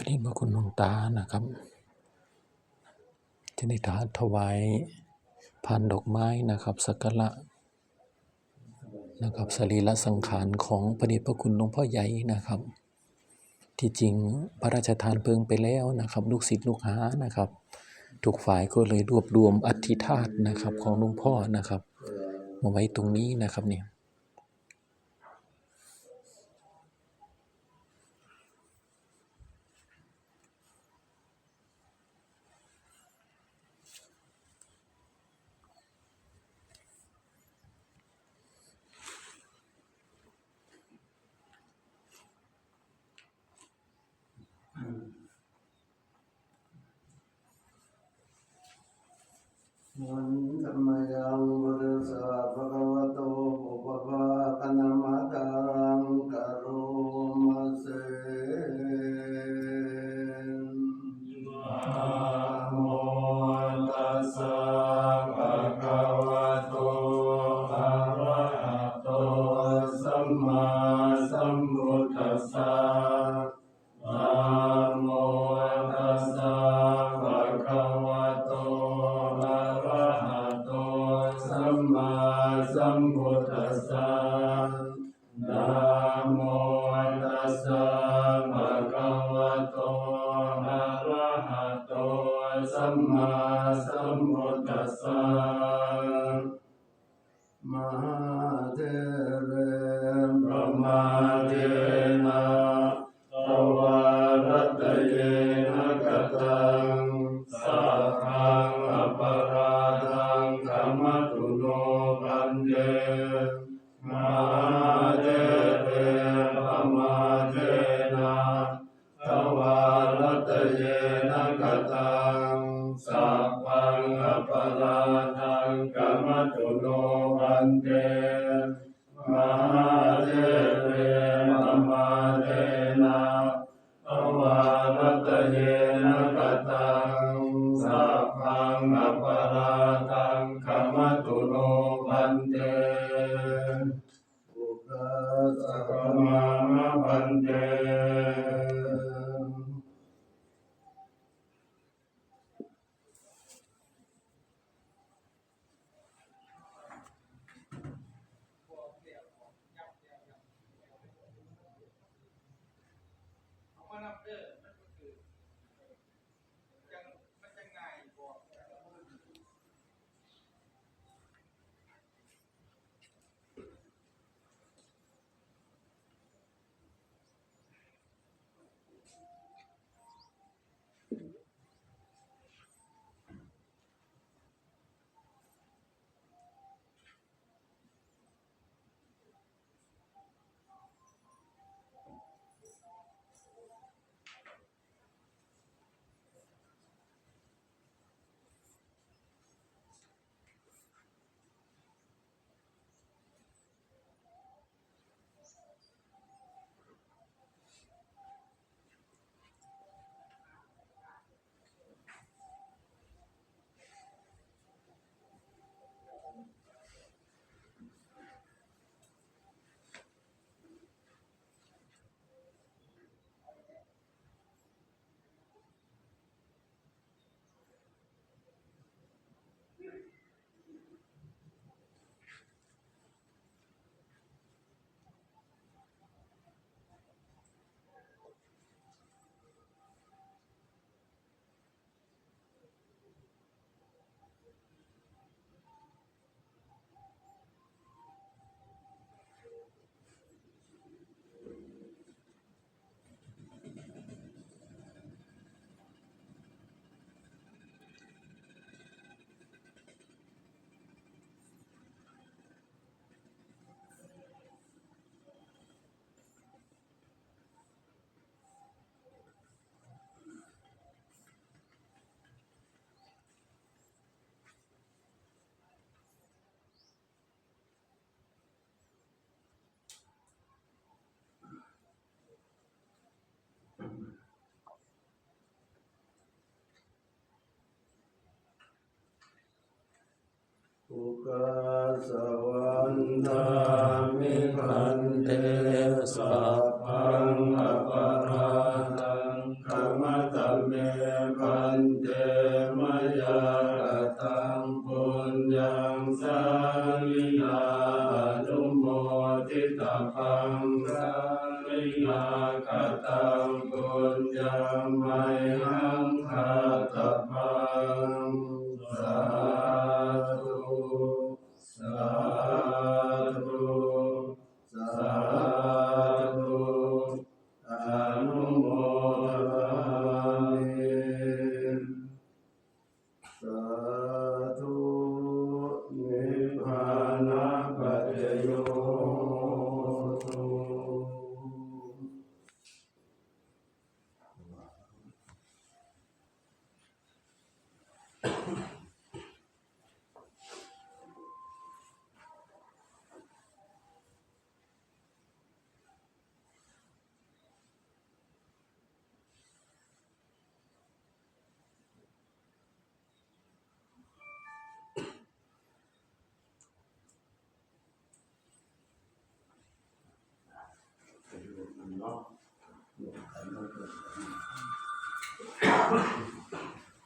ระเดชพระคุณหลวงตานะครับที่ได้ถวายผ่านดอกไม้นะครับสักการะนะครับสรีระสังขารของพระเดชพระคุณหลวงพ่อใหญ่นะครับที่จริงพระราชทานเพลิงไปแล้วนะครับลูกศิษย์ลูกหานะครับทุกฝ่ายก็เลยรวบรวมอัฐิธาตุนะครับของหลวงพ่อนะครับมาไว้ตรงนี้นะครับเนี่ยมันธรรมยังบุริสะภะคะวะโตปุปภะคะนะมะตังกะโรมะเสนะโมตัสสะภะคะวะโตอะระหะโตสัมมาสัมพุทธัสสะนะโมตัสสะภะคะวะโตอะระหะโตสัมมาสัมพุทธัสสะนะโมตัสสะภะคะวะโตอะระหะโตสัมมาสัมพุทธัสสะมหาเถเรปะมาเทนะตวารตเยนะกตังสัพพังอปราทังธัมมตุโนพันเตมหาเถเรปะมาเทนะตวารตเยนะกตังสัพพังอปราทังธัมมตุโนพันเตมหาเถเรปะมาเทนะตวารตเยนะกตังสัพพังอปราทังธัมมตุโนพันเตอุปัสสะมามะพันเตอุกัสสะวันทามิพันเตสัพพังอปราทังธัมม ทิตาพังสาริยากตังปุญญาไมหังคาตพังสาธุสาธุสาธุอนุโมทนามิสาธุนิพพานะปัจจโยโตเนาะ